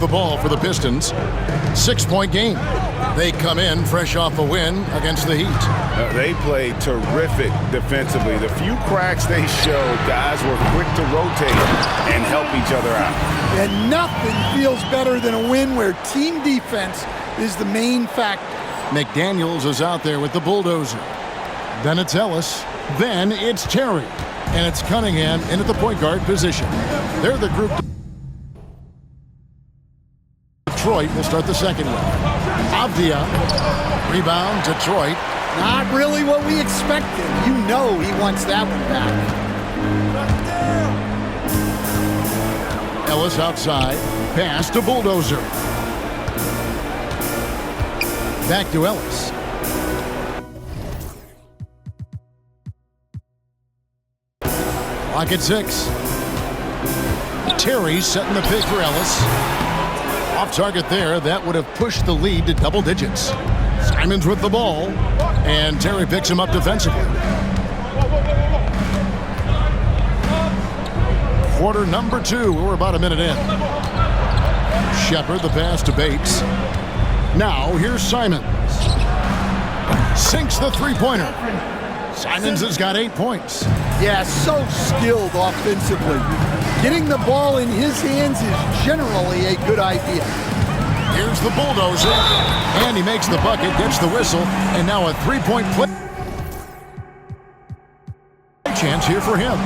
The ball for the Pistons. 6-point game. They come in fresh off a win against the Heat. They played terrific defensively. The few cracks they showed, guys were quick to rotate and help each other out. And nothing feels better than a win where team defense is the main factor. McDaniels is out there with the bulldozer. Then it's Ellis. Then it's Terry. And it's Cunningham in at the point guard position. They're the group. Detroit will start the second one. Avdia. Rebound, Detroit. Not really what we expected. You know he wants that one back. Ellis outside. Pass to Bulldozer. Back to Ellis. Clock at 6. Terry setting the pick for Ellis. Off target there. That would have pushed the lead to double digits. Simons with the ball. And Terry picks him up defensively. Quarter number 2. We're about a minute in. Shepard, the pass to Bates. Now, here's Simons. Sinks the three-pointer. Simons has got 8 points. Yeah, so skilled offensively. Getting the ball in his hands is generally a good idea. Here's the bulldozer. And he makes the bucket, gets the whistle, and now a three-point play. Chance here for him.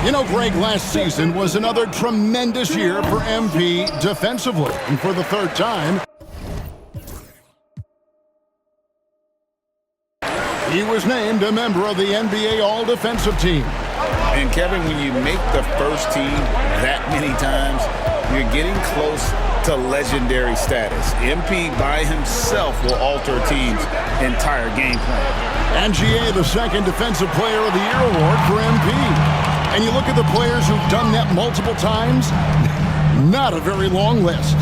You know, Greg, last season was another tremendous year for MP defensively. And for the third time, he was named a member of the NBA All-Defensive Team. And Kevin, when you make the first team that many times, you're getting close to legendary status. MP by himself will alter a team's entire game plan. And GA, the second Defensive Player of the Year award for MP. And you look at the players who've done that multiple times, not a very long list.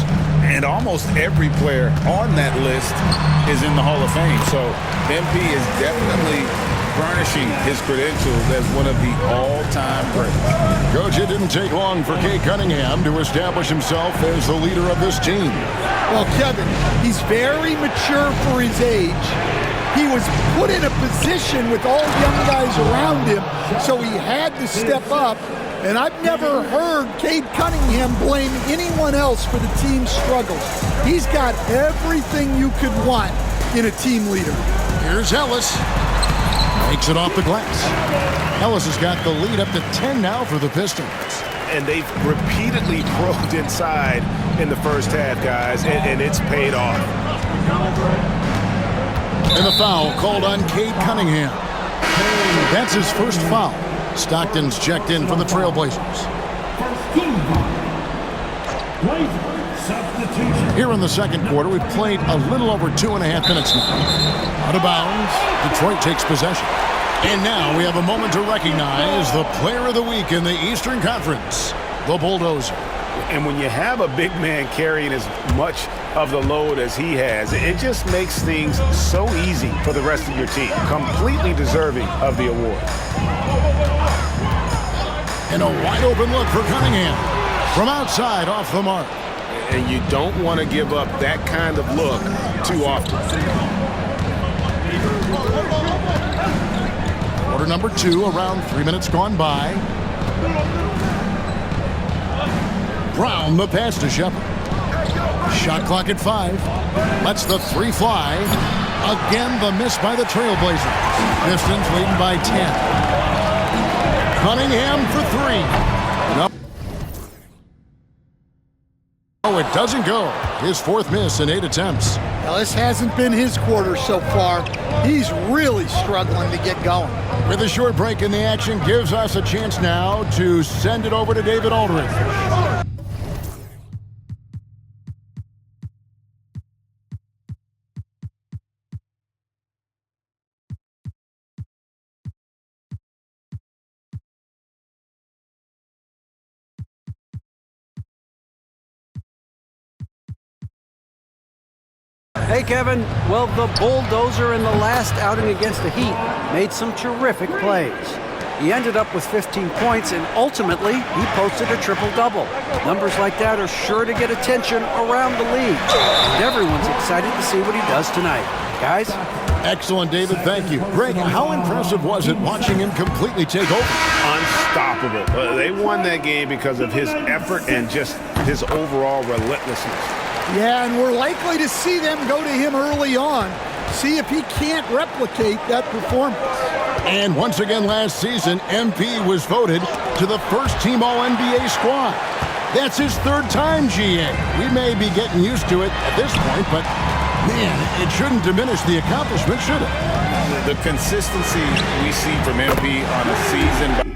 And almost every player on that list is in the Hall of Fame. So MP is definitely garnishing his credentials as one of the all-time greats. Coach, it didn't take long for Cade Cunningham to establish himself as the leader of this team. Well, Kevin, he's very mature for his age. He was put in a position with all young guys around him, so he had to step up. And I've never heard Cade Cunningham blame anyone else for the team's struggles. He's got everything you could want in a team leader. Here's Ellis. Takes it off the glass. Ellis has got the lead up to 10 now for the Pistons. And they've repeatedly probed inside in the first half, guys, and it's paid off. And the foul called on Cade Cunningham. That's his first foul. Stockton's checked in for the Trailblazers. Here in the second quarter, we've played a little over 2.5 minutes now. Out of bounds, Detroit takes possession. And now we have a moment to recognize the player of the week in the Eastern Conference, the Bulldozer. And when you have a big man carrying as much of the load as he has, it just makes things so easy for the rest of your team. Completely deserving of the award. And a wide open look for Cunningham. From outside, off the mark. And you don't want to give up that kind of look too often. Quarter number 2, around 3 minutes gone by. Brown, the pass to Shepard. Shot clock at 5. Lets the 3 fly. Again, the miss by the Trailblazers. Pistons leading by 10. Cunningham for 3. No. Oh, it doesn't go. His 4th miss in 8 attempts. Now, this hasn't been his quarter so far. He's really struggling to get going. With a short break in the action, gives us a chance now to send it over to David Aldridge. Hey, Kevin. Well, the Bulldozer in the last outing against the Heat made some terrific plays. He ended up with 15 points, and ultimately, he posted a triple-double. Numbers like that are sure to get attention around the league. And everyone's excited to see what he does tonight. Guys? Excellent, David. Thank you. Greg, how impressive was it watching him completely take over? Unstoppable. They won that game because of his effort and just his overall relentlessness. Yeah, and we're likely to see them go to him early on. See if he can't replicate that performance. And once again last season, MP was voted to the first-team All-NBA squad. That's his third time, GA. We may be getting used to it at this point, but, man, it shouldn't diminish the accomplishment, should it? The consistency we see from MP on the season.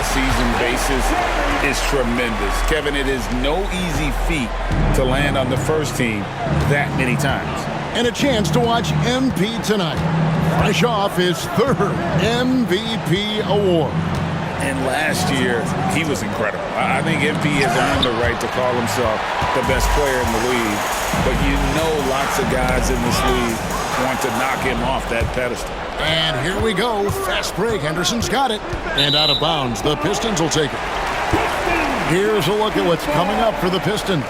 Season basis is tremendous. Kevin, it is no easy feat to land on the first team that many times. And a chance to watch MP tonight, fresh off his third MVP award. And last year, he was incredible. I think MP has earned the right to call himself the best player in the league. But you know lots of guys in this league want to knock him off that pedestal. And here we go. Fast break. Henderson's got it. And out of bounds. The Pistons will take it. Here's a look at what's coming up for the Pistons.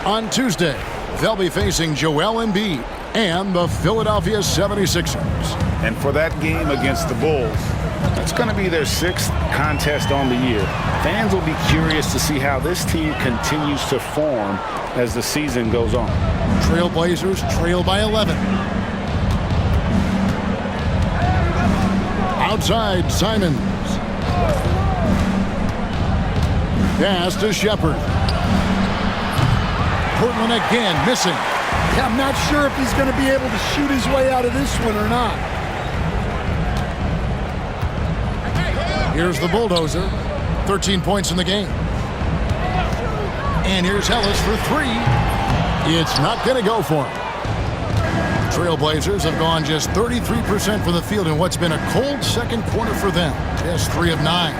On Tuesday, they'll be facing Joel Embiid and the Philadelphia 76ers. And for that game against the Bulls, that's going to be their 6th contest on the year. Fans will be curious to see how this team continues to form as the season goes on. Trailblazers trail by 11. Outside, Simons. Pass to Shepherd. Portland again, missing. Yeah, I'm not sure if he's going to be able to shoot his way out of this one or not. Here's the bulldozer. 13 points in the game. And here's Ellis for 3. It's not going to go for him. Trailblazers have gone just 33% from the field in what's been a cold second quarter for them. Just 3 of 9.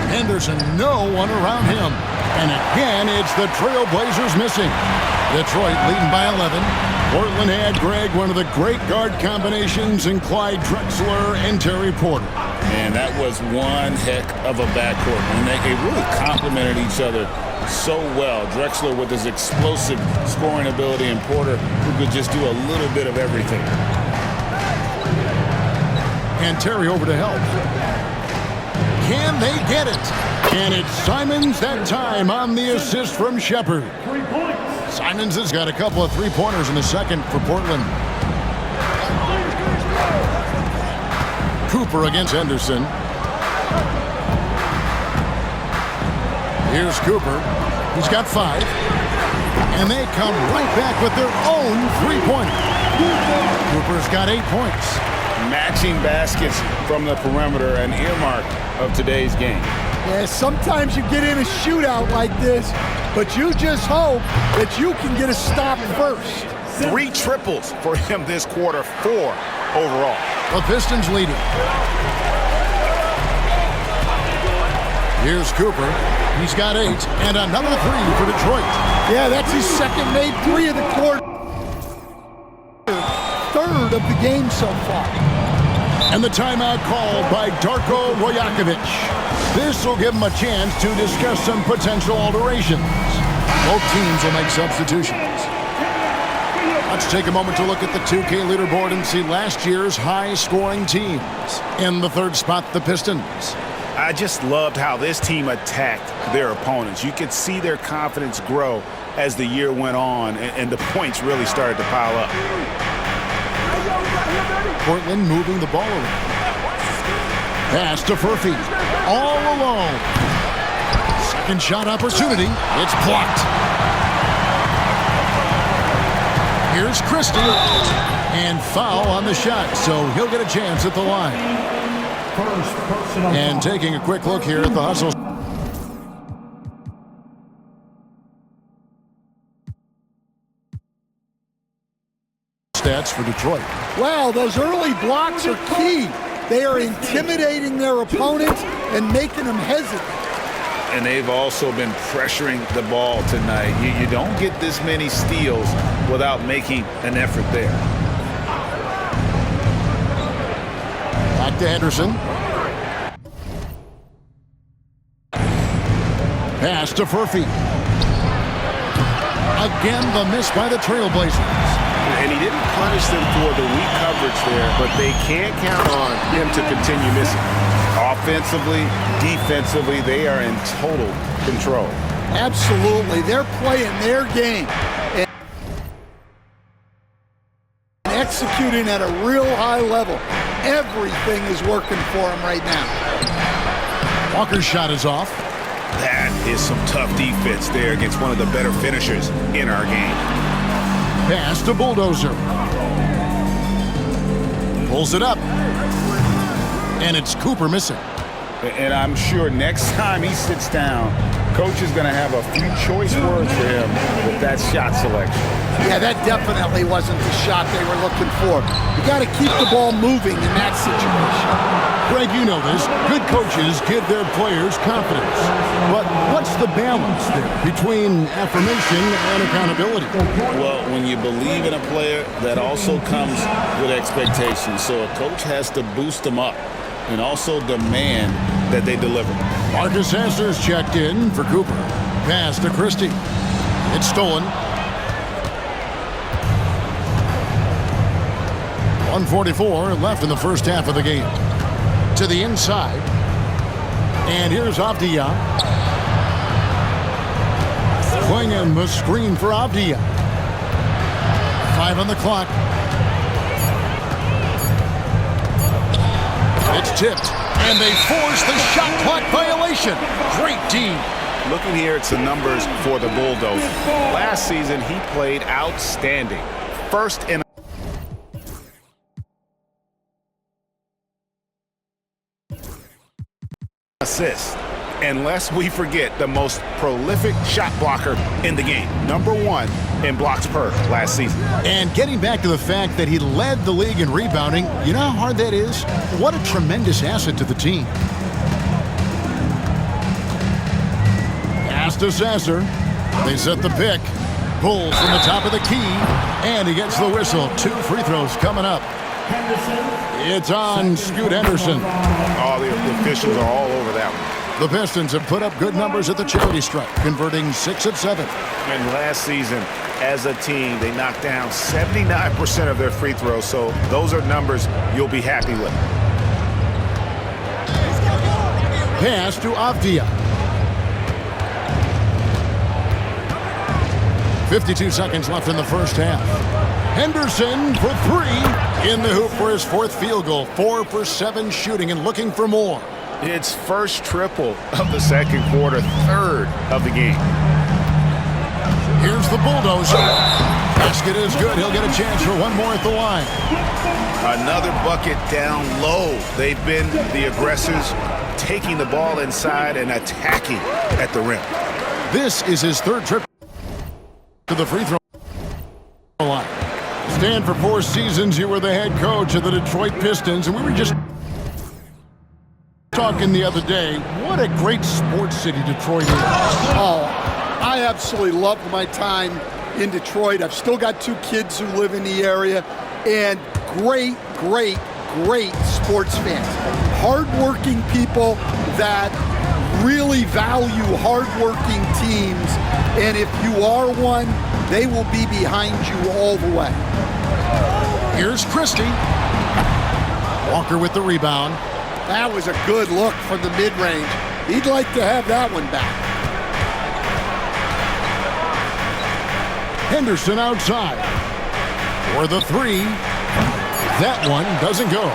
Henderson, no one around him. And again, it's the Trailblazers missing. Detroit leading by 11. Portland had, Greg, one of the great guard combinations in Clyde Drexler and Terry Porter. And that was one heck of a backcourt. And they really complemented each other so well. Drexler with his explosive scoring ability and Porter who could just do a little bit of everything. And Terry over to help. Can they get it? And it's Simons that time on the assist from Shepherd. Simons has got a couple of three-pointers in the second for Portland. Cooper against Henderson. Here's Cooper. He's got 5. And they come right back with their own three-pointer. Cooper's got 8 points. Matching baskets from the perimeter, an earmark of today's game. Yeah, sometimes you get in a shootout like this, but you just hope that you can get a stop first. 3 triples for him this quarter, 4 overall. The Pistons leading. Here's Cooper. He's got 8, and another 3 for Detroit. Yeah, that's his second made 3 of the quarter. Third of the game so far. And the timeout called by Darko Rajakovic. This will give him a chance to discuss some potential alterations. Both teams will make substitutions. Let's take a moment to look at the 2K leaderboard and see last year's high-scoring teams. In the third spot, the Pistons. I just loved how this team attacked their opponents. You could see their confidence grow as the year went on, and the points really started to pile up. Portland moving the ball around. Pass to Furphy. All alone. Second shot opportunity. It's blocked. Here's Christie. And foul on the shot, so he'll get a chance at the line. And taking a quick look here at the hustle. Stats points for Detroit. Well, those early blocks are key. They are intimidating their opponents and making them hesitant. And they've also been pressuring the ball tonight. You don't get this many steals without making an effort there. Back to Henderson. Pass to Furphy. Again, the miss by the Trailblazers. And he didn't punish them for the weak coverage there, but they can't count on him to continue missing. Offensively, defensively, they are in total control. Absolutely. They're playing their game and executing at a real high level. Everything is working for them right now. Walker's shot is off. That is some tough defense there against one of the better finishers in our game. Pass to Bulldozer. Pulls it up. And it's Cooper missing. And I'm sure next time he sits down, coach is going to have a few choice words for him with that shot selection. Yeah, that definitely wasn't the shot they were looking for. You got to keep the ball moving in that situation. Greg, you know this. Good coaches give their players confidence. But what's the balance there between affirmation and accountability? Well, when you believe in a player, that also comes with expectations. So a coach has to boost them up and also demand that they deliver. Marcus Sasser's checked in for Cooper. Pass to Christie. It's stolen. 1:44 left in the first half of the game. To the inside. And here's Avdia. Swinging the screen for Avdia. 5 on the clock. It's tipped. And they force the shot clock violation. Great team. Looking here at some numbers for the Bulldogs. Last season, he played outstanding. First in assists. And lest we forget, the most prolific shot blocker in the game. #1 in blocks per last season. And getting back to the fact that he led the league in rebounding, you know how hard that is? What a tremendous asset to the team. Pass to Sasser. They set the pick. Pulls from the top of the key. And he gets the whistle. 2 free throws coming up. It's on Scoot Henderson. Oh, the officials are all over that one. The Pistons have put up good numbers at the charity stripe, converting 6 of 7. And last season, as a team, they knocked down 79% of their free throws, so those are numbers you'll be happy with. Pass to Avdia. 52 seconds left in the first half. Henderson for 3. In the hoop for his 4th field goal. 4 for 7 shooting and looking for more. It's first triple of the second quarter, 3rd of the game. Here's the Bulldozer. Basket is good. He'll get a chance for one more at the line. Another bucket down low. They've been the aggressors, taking the ball inside and attacking at the rim. This is his 3rd trip to the free throw line. Stan, for 4 seasons, you were the head coach of the Detroit Pistons, and we were just talking the other day. What a great sports city Detroit is. Oh, I absolutely loved my time in Detroit. I've still got 2 kids who live in the area, and great sports fans. Hardworking people that really value hardworking teams, and if you are one, they will be behind you all the way. Here's Christie. Walker with the rebound. That was a good look from the mid-range. He'd like to have that one back. Henderson outside. For the 3. That one doesn't go.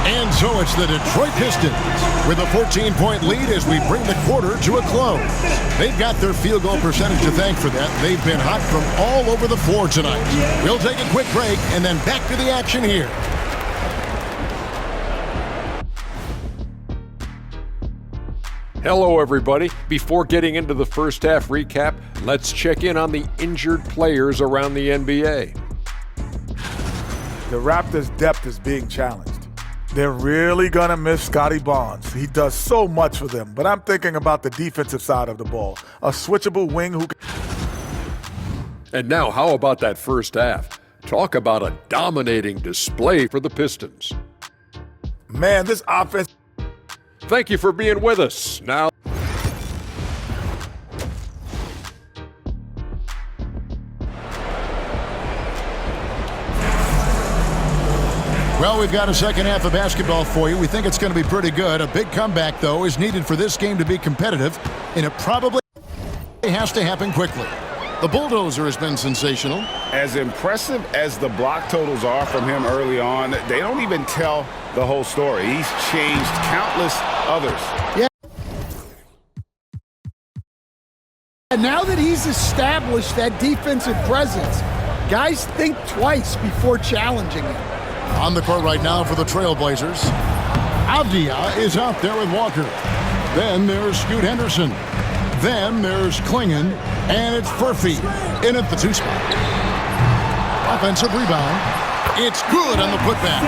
And so it's the Detroit Pistons with a 14-point lead as we bring the quarter to a close. They've got their field goal percentage to thank for that. They've been hot from all over the floor tonight. We'll take a quick break and then back to the action here. Hello, everybody. Before getting into the first half recap, let's check in on the injured players around the NBA. The Raptors' depth is being challenged. They're really going to miss Scotty Barnes. He does so much for them. But I'm thinking about the defensive side of the ball. A switchable wing who can... And now, how about that first half? Talk about a dominating display for the Pistons. Man, this offense... Thank you for being with us. Now, Well, we've got a second half of basketball for you. We think it's going to be pretty good. A big comeback, though, is needed for this game to be competitive, and it probably has to happen quickly. The bulldozer has been sensational. As impressive as the block totals are from him early on, they don't even tell the whole story. He's changed countless others. Yeah. And now that he's established that defensive presence, guys think twice before challenging him. On the court right now for the Trailblazers. Avdia is out there with Walker. Then there's Scoot Henderson. Then there's Klingon. And it's Furphy in at the 2 spot. Offensive rebound. It's good on the putback.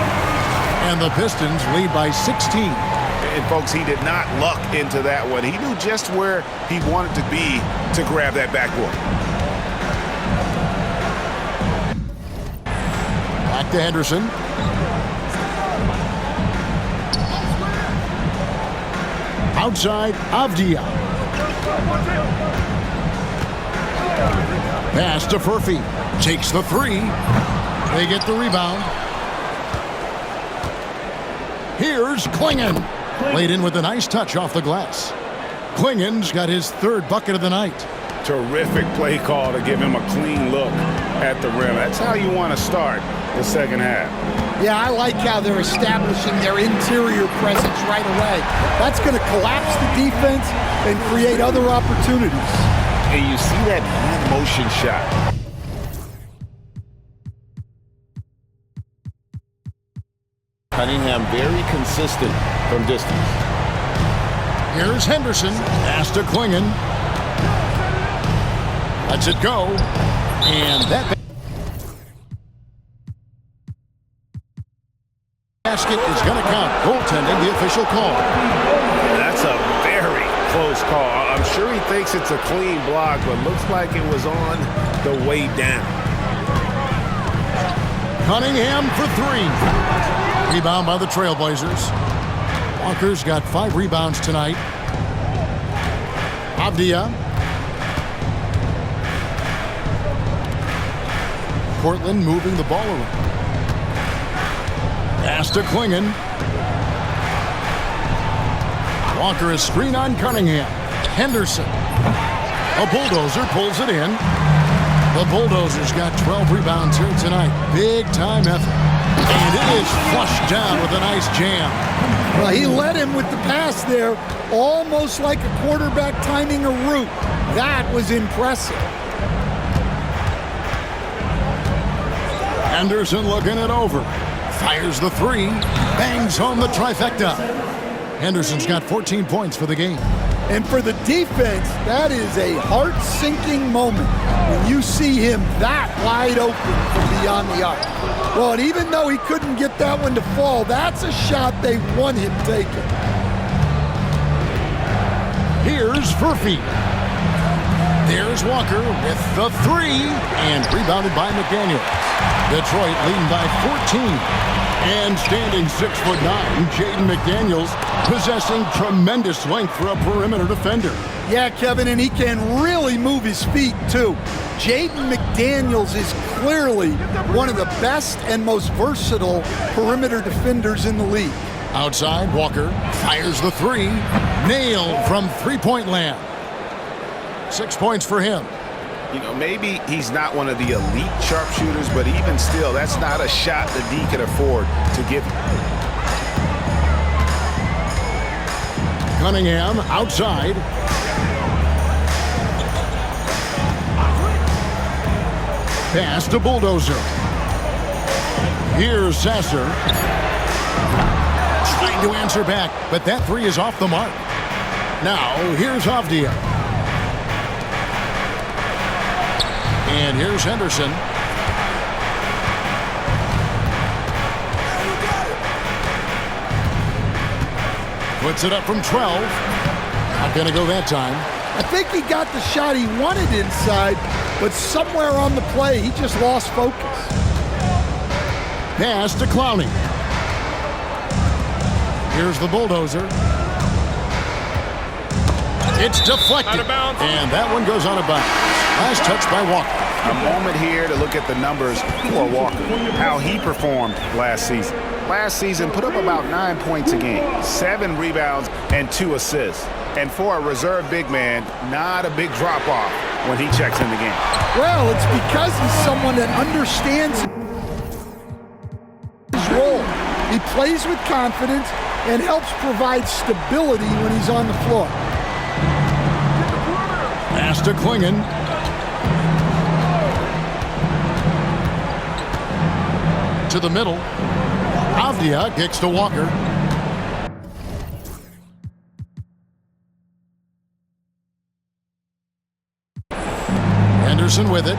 And the Pistons lead by 16. And folks, he did not luck into that one. He knew just where he wanted to be to grab that backboard. Back to Henderson. Outside, Avdia. Pass to Furphy. Takes the 3. They get the rebound. Here's Klingon. Laid in with a nice touch off the glass. Klingon's got his 3rd bucket of the night. Terrific play call to give him a clean look at the rim. That's how you want to start the second half. Yeah, I like how they're establishing their interior presence right away. That's going to collapse the defense and create other opportunities. And you see that motion shot. Cunningham very consistent from distance. Here's Henderson. Pass to Klingon. Lets it go. And that basket is going to count. Goaltending, the official call. That's a very close call. I'm sure he thinks it's a clean block, but looks like it was on the way down. Cunningham for 3. Rebound by the Trailblazers. Walker's got 5 rebounds tonight. Avdia. Portland moving the ball around. Pass to Klingon. Walker is screen on Cunningham. Henderson. A bulldozer pulls it in. The Bulldozers got 12 rebounds here tonight. Big time effort. And it is flushed down with a nice jam. Well, he led him with the pass there, almost like a quarterback timing a route. That was impressive. Henderson looking it over. Fires the 3. Bangs home the trifecta. Henderson's got 14 points for the game. And for the defense, that is a heart-sinking moment when you see him that wide open from beyond the arc. Well, and even though he couldn't get that one to fall, that's a shot they want him taking. Here's Furphy. There's Walker with the 3, and rebounded by McDaniels. Detroit leading by 14. And standing 6'9", Jaden McDaniels possessing tremendous length for a perimeter defender. Yeah, Kevin, and he can really move his feet, too. Jaden McDaniels is clearly one of the best and most versatile perimeter defenders in the league. Outside, Walker fires the 3. Nailed from three-point land. 6 points for him. You know, maybe he's not one of the elite sharpshooters, but even still, that's not a shot that D can afford to give. Cunningham outside. Pass to Bulldozer. Here's Sasser. Trying to answer back, but that 3 is off the mark. Now, here's Avdia. And here's Henderson. Puts it up from 12. Not going to go that time. I think he got the shot he wanted inside, but somewhere on the play, he just lost focus. Pass to Clowney. Here's the bulldozer. It's deflected. And that one goes out of bounds. Last touch by Walker. A moment here to look at the numbers for Walker, how he performed last season. Last season, put up about 9 points a game, 7 rebounds, and 2 assists. And for a reserve big man, not a big drop-off when he checks in the game. Well, it's because he's someone that understands his role. He plays with confidence and helps provide stability when he's on the floor. Pass to Klingon. To the middle. Avdia kicks to Walker. Henderson with it.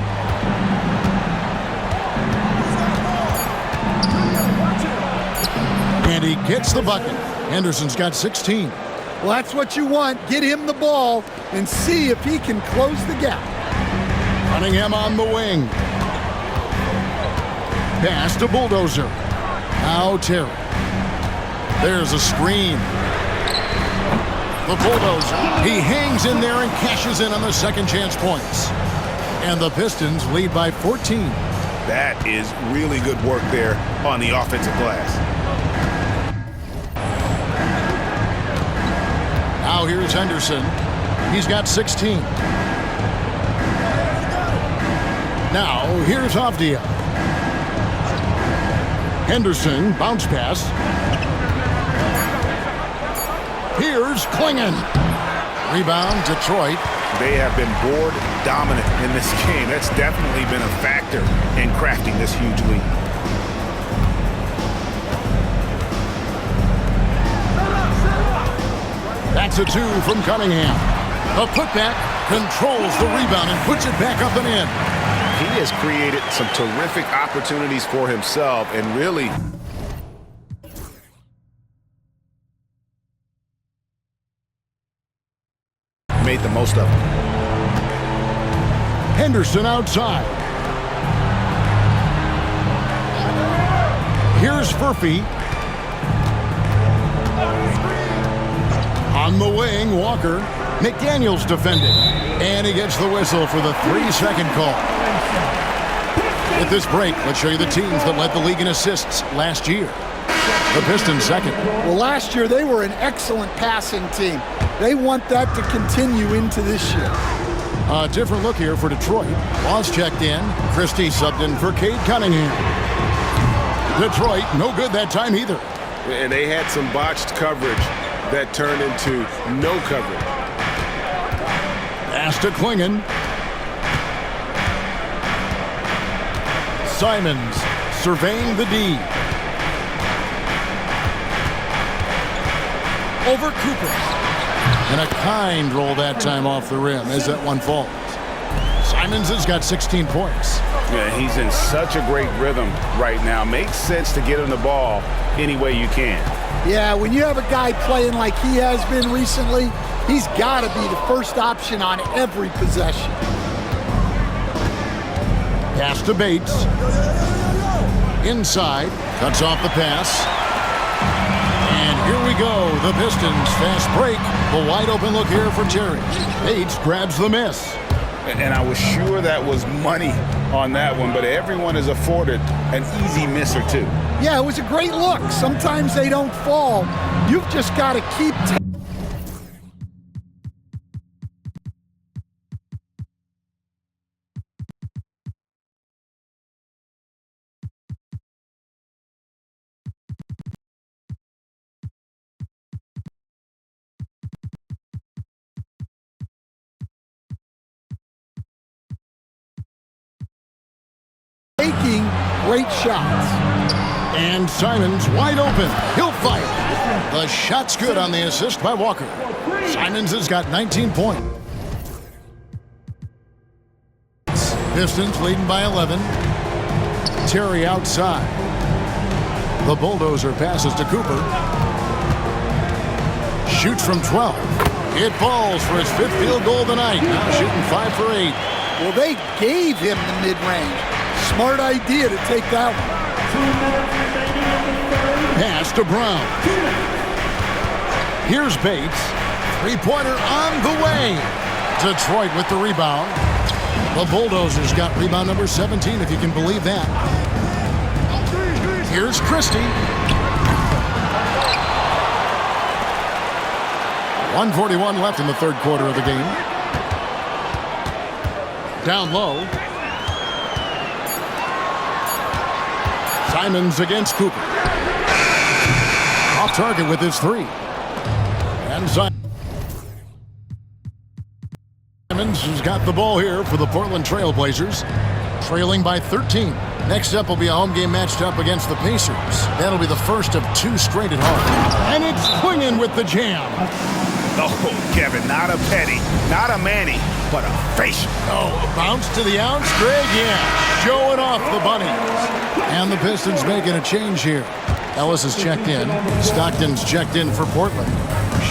And he gets the bucket. Henderson's got 16. Well, that's what you want. Get him the ball and see if he can close the gap. Cunningham on the wing. Pass to Bulldozer. Now Terry. There's a screen. The Bulldozer. He hangs in there and cashes in on the second chance points. And the Pistons lead by 14. That is really good work there on the offensive glass. Now here's Henderson. He's got 16. Now here's Avdia. Henderson, bounce pass. Here's Klingon. Rebound, Detroit. They have been board dominant in this game. That's definitely been a factor in crafting this huge lead. That's a 2 from Cunningham. A putback, controls the rebound and puts it back up and in. He has created some terrific opportunities for himself and really made the most of it. Henderson outside. Here's Furphy. On the wing, Walker. McDaniels defended. And he gets the whistle for the 3-second call. At this break, let's show you the teams that led the league in assists last year. The Pistons second. Well, last year they were an excellent passing team. They want that to continue into this year. A different look here for Detroit. Laws checked in. Christie subbed in for Cade Cunningham. Detroit, no good that time either. And they had some botched coverage that turned into no coverage. Pass to Klingon. Simons surveying the D. Over Cooper. And a kind roll that time off the rim as that one falls. Simons has got 16 points. Yeah, he's in such a great rhythm right now. Makes sense to get him the ball any way you can. Yeah, when you have a guy playing like he has been recently, he's got to be the first option on every possession. Pass to Bates. Inside. Cuts off the pass. And here we go. The Pistons fast break. The wide open look here for Terry. Bates grabs the miss. And I was sure that was money on that one, but everyone is afforded an easy miss or two. Yeah, it was a great look. Sometimes they don't fall. You've just got to keep taking great shots. And Simons wide open. He'll fight. The shot's good on the assist by Walker. Simons has got 19 points. Pistons leading by 11. Terry outside. The Bulldozer passes to Cooper. Shoots from 12. It falls for his 5th field goal of the night. Now shooting 5 for 8. Well, they gave him the mid-range. Smart idea to take that one. Pass to Brown. Here's Bates. Three-pointer on the way. Detroit with the rebound. The Bulldozers got rebound number 17, if you can believe that. Here's Christie. 1:41 left in the third quarter of the game. Down low. Simons against Cooper. Off target with his 3. And Simons has got the ball here for the Portland Trail Blazers. Trailing by 13. Next up will be a home game matched up against the Pacers. That'll be the first of 2 straight at home. And it's Clingan with the jam. Oh, Kevin, not a Petty, not a Manny, but a facial. Oh, bounce to the ounce, Greg, yeah. Showing off the bunnies. And the Pistons making a change here. Ellis is checked in. Stockton's checked in for Portland.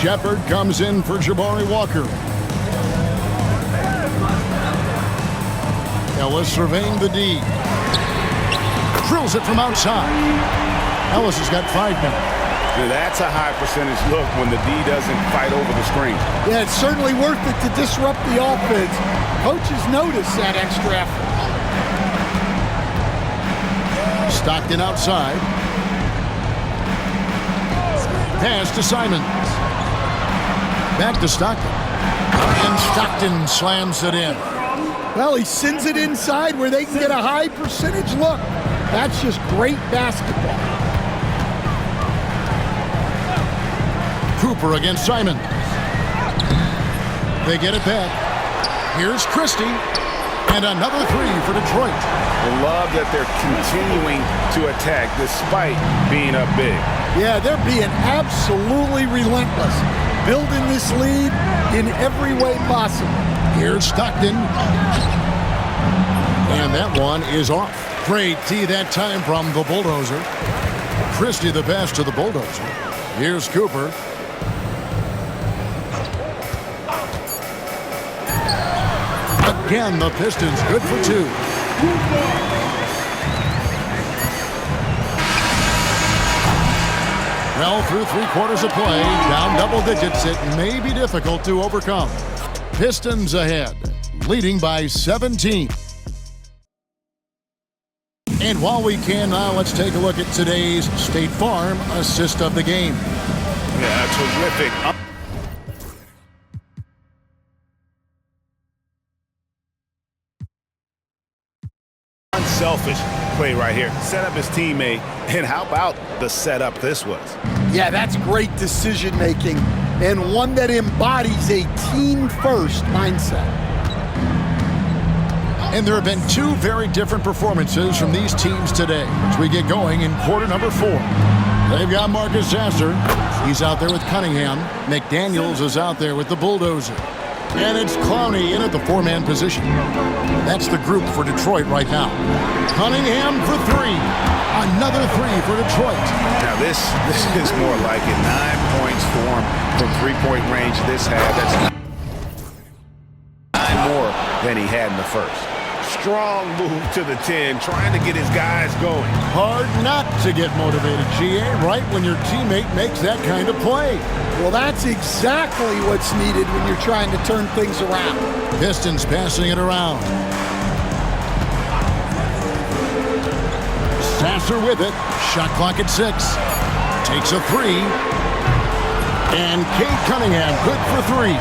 Shepard comes in for Jabari Walker. Ellis surveying the D. Drills it from outside. Ellis has got 5 minutes. That's a high percentage look when the D doesn't fight over the screen. Yeah, it's certainly worth it to disrupt the offense. Coaches notice that extra effort. Stockton outside. Pass to Simons. Back to Stockton. And Stockton slams it in. Well, he sends it inside where they can get a high percentage look. That's just great basketball. Cooper against Simons. They get it back. Here's Christie. And another 3 for Detroit. I love that they're continuing to attack despite being up big. Yeah, they're being absolutely relentless. Building this lead in every way possible. Here's Stockton. And that one is off. Great tee that time from the Bulldozer. Christie the pass to the Bulldozer. Here's Cooper. Again, the Pistons good for 2. Well, through 3 quarters of play, down double digits, it may be difficult to overcome. Pistons ahead, leading by 17. And while we can now, let's take a look at today's State Farm assist of the game. Yeah, terrific. Unselfish play right here. Set up his teammate, and how about the setup this was? Yeah, that's great decision making and one that embodies a team-first mindset. And there have been 2 very different performances from these teams today as we get going in quarter number 4. They've got Marcus Sasser. He's out there with Cunningham. McDaniels is out there with the Bulldozer. And it's Clowney in at the 4-man position. That's the group for Detroit right now. Cunningham for 3. Another 3 for Detroit. Now this is more like it. 9 points for him from 3-point range this half. That's 9 more than he had in the first. Strong move to the 10, trying to get his guys going. Hard not to get motivated, GA, right when your teammate makes that kind of play. Well, that's exactly what's needed when you're trying to turn things around. Pistons passing it around. Sasser with it. Shot clock at 6. Takes a 3. And Cade Cunningham good for 3.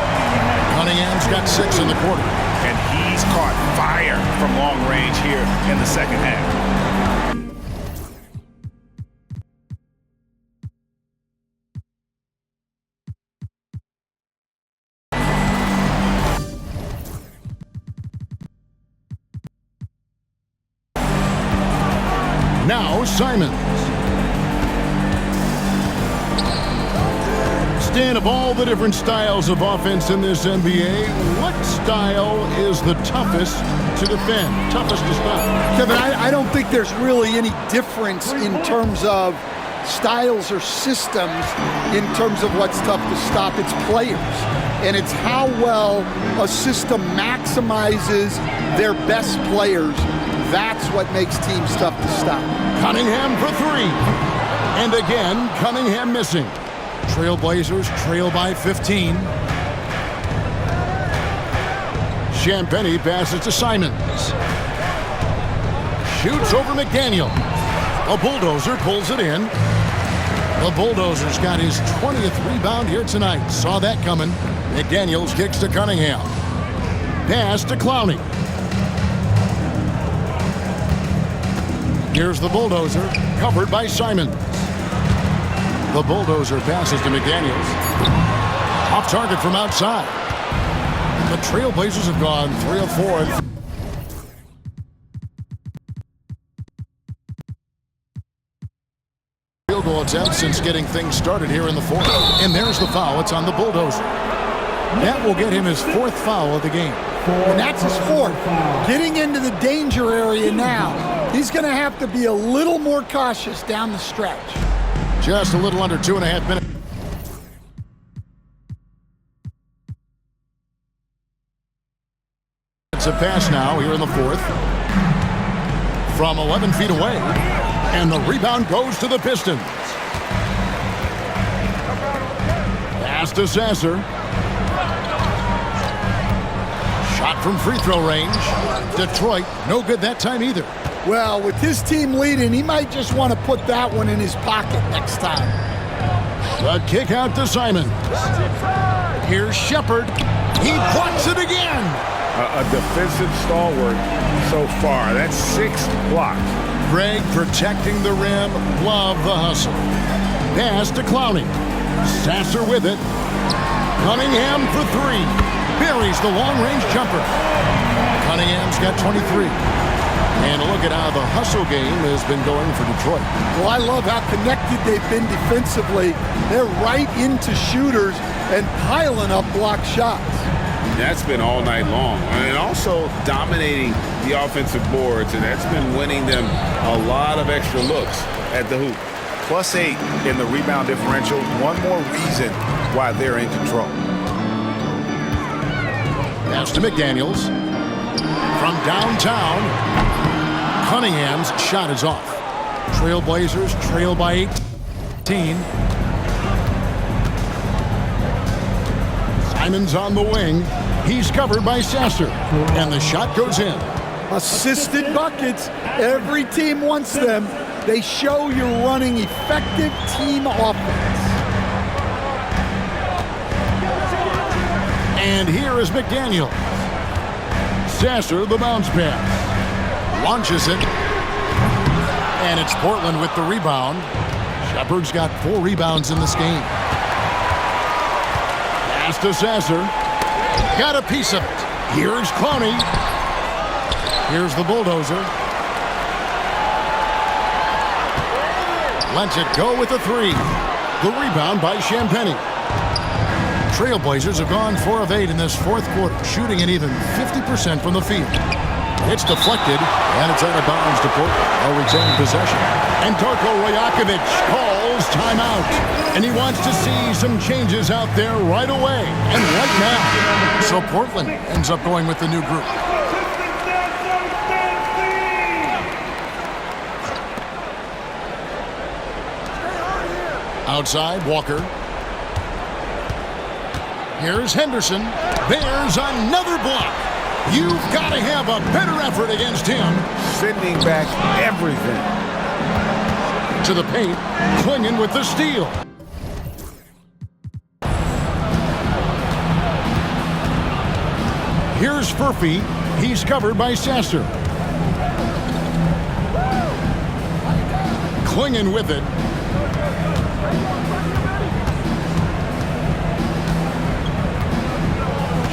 Cunningham's got 6 in the quarter. And he's caught fire from long range here in the second half. Now Simons. Dan, of all the different styles of offense in this NBA, what style is the toughest to defend, toughest to stop? Kevin, I don't think there's really any difference in terms of styles or systems in terms of what's tough to stop. It's players, and it's how well a system maximizes their best players. That's what makes teams tough to stop. Cunningham for three. And again, Cunningham missing. Trailblazers trail by 15. Champagnie passes to Simons. Shoots over McDaniel. A bulldozer pulls it in. The Bulldozer's got his 20th rebound here tonight. Saw that coming. McDaniels kicks to Cunningham. Pass to Clowney. Here's the Bulldozer, covered by Simons. The Bulldozer passes to McDaniels. Off target from outside. The Trailblazers have gone 3 of 4. Field goal attempt since getting things started here in the fourth. And there's the foul. It's on the Bulldozer. That will get him his 4th foul of the game. And that's his 4th. Getting into the danger area now. He's going to have to be a little more cautious down the stretch. Just a little under 2.5 minutes. It's a pass now here in the fourth. From 11 feet away. And the rebound goes to the Pistons. Pass to Sasser. Shot from free throw range. Detroit, no good that time either. Well, with his team leading, he might just want to put that one in his pocket next time. The kick out to Simons. Here's Shepard. He blocks it again. A defensive stalwart so far. That's 6 blocks. Greg protecting the rim. Love the hustle. Pass to Clowney. Sasser with it. Cunningham for 3. Buries the long-range jumper. Cunningham's got 23. And look at how the hustle game has been going for Detroit. Well, I love how connected they've been defensively. They're right into shooters and piling up block shots. That's been all night long. And also dominating the offensive boards, and that's been winning them a lot of extra looks at the hoop. +8 in the rebound differential. One more reason why they're in control. Pass to McDaniels. From downtown, Cunningham's shot is off. Trailblazers trail by 18. Simons on the wing. He's covered by Sasser. And the shot goes in. Assisted buckets. Every team wants them. They show you're running effective team offense. And here is McDaniel. Sasser, the bounce pass. Launches it. And it's Portland with the rebound. Shepard's got 4 rebounds in this game. Pass to Sasser. Got a piece of it. Here's Clowney. Here's the Bulldozer. Lets it go with a 3. The rebound by Champagnie. Trailblazers have gone 4 of 8 in this fourth quarter, shooting an even 50% from the field. It's deflected, and it's out of bounds to Portland. They'll retain possession. And Darko Rajakovic calls timeout. And he wants to see some changes out there right away, and right now. So Portland ends up going with the new group. Outside, Walker. Here's Henderson. There's another block. You've got to have a better effort against him. Sending back everything. To the paint, Clingan with the steal. Here's Furphy. He's covered by Sasser. Clingan with it.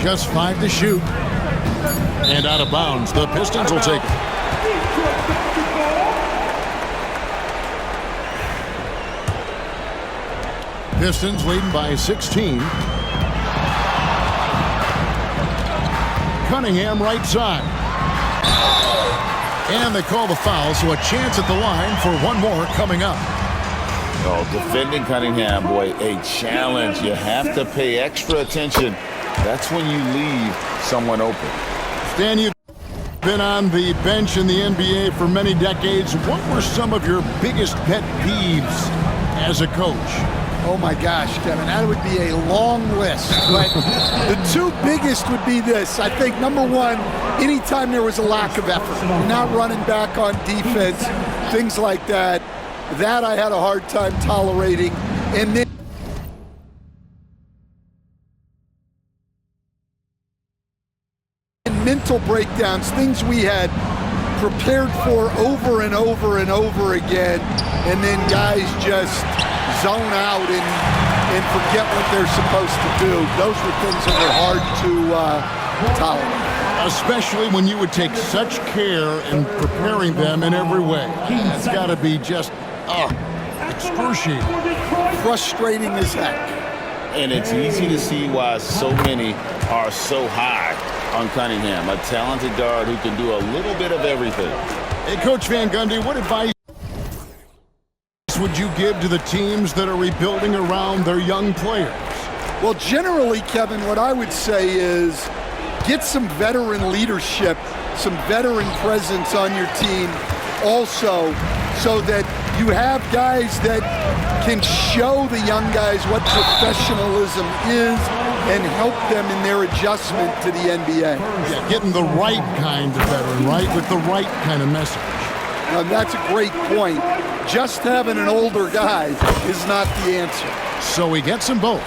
Just 5 to shoot. And out of bounds. The Pistons will take it. Pistons leading by 16. Cunningham right side. And they call the foul, so a chance at the line for one more coming up. Oh, defending Cunningham, boy, a challenge. You have to pay extra attention. That's when you leave someone open. Stan, you've been on the bench in the NBA for many decades. What were some of your biggest pet peeves as a coach? Oh my gosh, Kevin, that would be a long list. But the two biggest would be this. I think number one, anytime there was a lack of effort, you're not running back on defense, things like that. That I had a hard time tolerating. And then mental breakdowns, things we had prepared for over and over and over again, and then guys just zone out and forget what they're supposed to do. Those were things that were hard to tolerate. Especially when you would take such care in preparing them in every way. It's got to be just excruciating. Frustrating as heck. And it's easy to see why so many are so high on Cunningham, a talented guard who can do a little bit of everything. Hey, Coach Van Gundy, what advice would you give to the teams that are rebuilding around their young players? Well, generally, Kevin, what I would say is get some veteran leadership, some veteran presence on your team also, so that you have guys that can show the young guys what professionalism is and help them in their adjustment to the NBA. Yeah, getting the right kind of veteran, right, with the right kind of message. Now, that's a great point. Just having an older guy is not the answer. So he gets them both.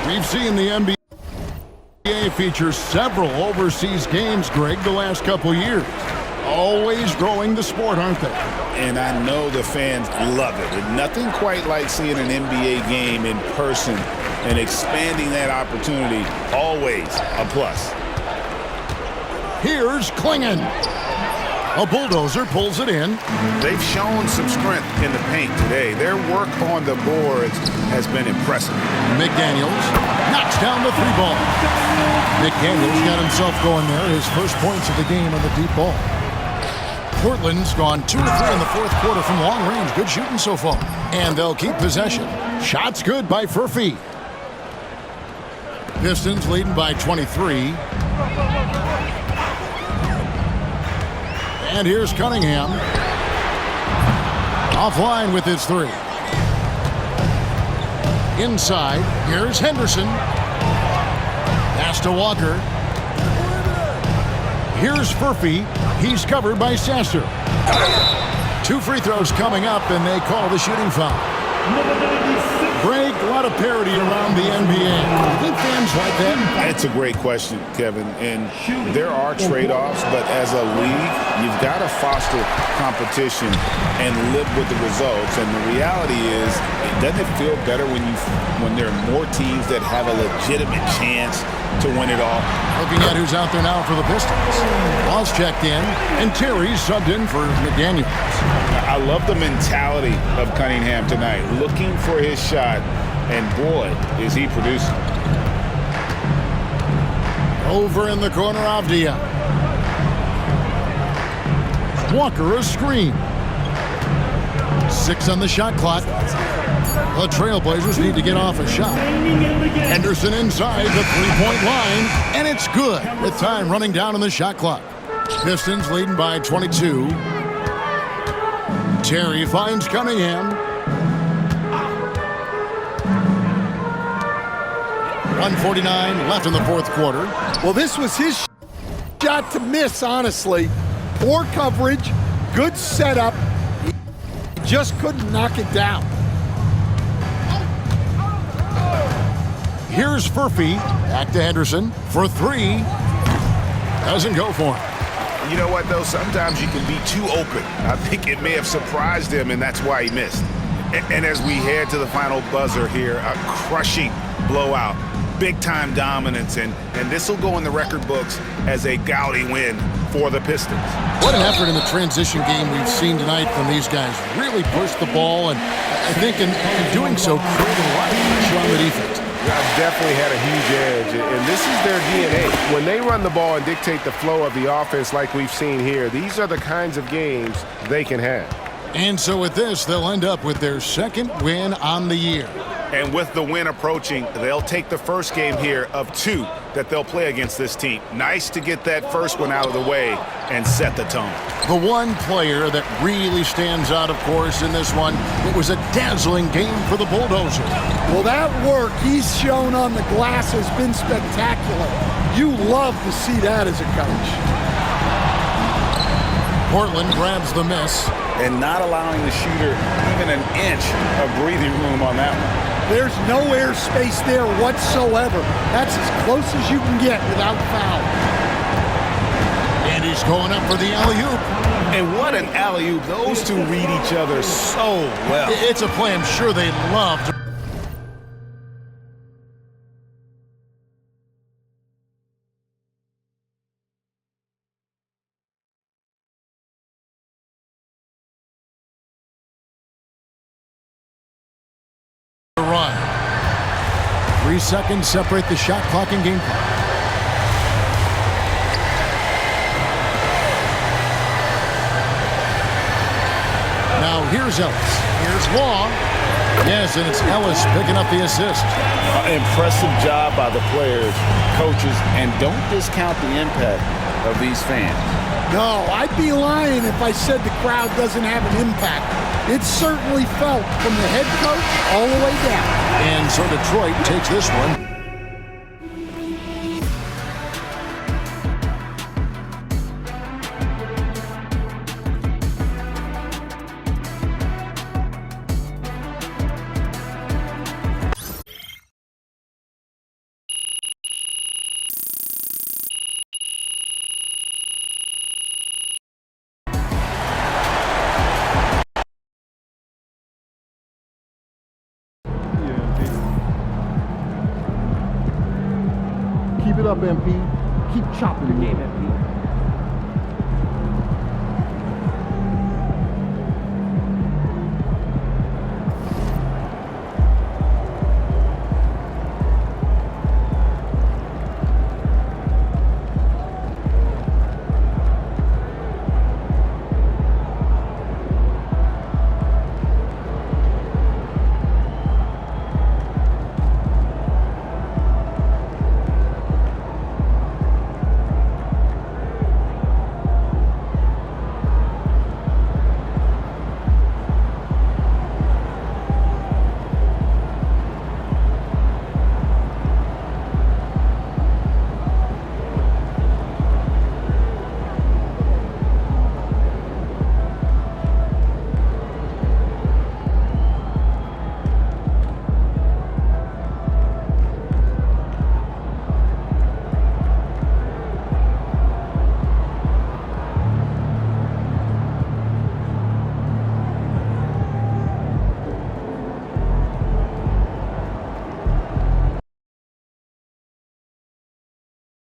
We've seen the NBA feature several overseas games, Greg, the last couple years. Always growing the sport, aren't they? And I know the fans love it. And nothing quite like seeing an NBA game in person and expanding that opportunity. Always a plus. Here's Klingon. A bulldozer pulls it in. They've shown some strength in the paint today. Their work on the boards has been impressive. McDaniels knocks down the three ball. McDaniels got himself going there. His first points of the game on the deep ball. Portland's gone 2 of 3 in the fourth quarter from long range. Good shooting so far. And they'll keep possession. Shots good by Furphy. Pistons leading by 23. And here's Cunningham. Offline with his three. Inside, here's Henderson. Pass to Walker. Here's Furphy. He's covered by Sasser. 2 free throws coming up, and they call the shooting foul. Greg, a lot of parity around the NBA. Do you think fans like that? That's a great question, Kevin. And there are trade-offs, but as a league, you've got to foster competition and live with the results. And the reality is, doesn't it feel better when there are more teams that have a legitimate chance to win it all? Looking at who's out there now for the Pistons. Walls checked in, and Terry's subbed in for McDaniels. I love the mentality of Cunningham tonight, looking for his shot, and boy, is he producing. Over in the corner, Avdia. Walker a screen. 6 on the shot clock. The Trailblazers need to get off a shot. Henderson inside the three-point line, and it's good with time running down on the shot clock. Pistons leading by 22. Terry finds Cunningham. 1:49 left in the fourth quarter. Well, this was his shot to miss, honestly. Poor coverage, good setup. He just couldn't knock it down. Here's Furphy. Back to Henderson for 3. Doesn't go for him. You know what, though? Sometimes you can be too open. I think it may have surprised him, and that's why he missed. And as we head to the final buzzer here, a crushing blowout big-time dominance, and this will go in the record books as a gaudy win for the Pistons. What an effort in the transition game we've seen tonight from these guys. Really pushed the ball, and I think in doing so, created a lot of pressure on the defense. Definitely had a huge edge, and this is their DNA. When they run the ball and dictate the flow of the offense like we've seen here, these are the kinds of games they can have. And so with this, they'll end up with their second win on the year. And with the win approaching, they'll take the first game here of 2 that they'll play against this team. Nice to get that first one out of the way and set the tone. The one player that really stands out, of course, in this one, it was a dazzling game for the Bulldozers. Well, that work he's shown on the glass has been spectacular. You love to see that as a coach. Portland grabs the miss. And not allowing the shooter even an inch of breathing room on that one. There's no airspace there whatsoever. That's as close as you can get without foul. And he's going up for the alley-oop. And what an alley-oop. Those two read each other so well. It's a play I'm sure they love to run. 3 seconds separate the shot clock and game clock. Now here's Ellis. Here's Law. Yes, and it's Ellis picking up the assist. Impressive job by the players, coaches, and don't discount the impact of these fans. No, I'd be lying if I said the crowd doesn't have an impact. It's certainly felt from the head coach all the way down. And so Detroit takes this one. Keep it up, MP. Keep chopping the game, MP.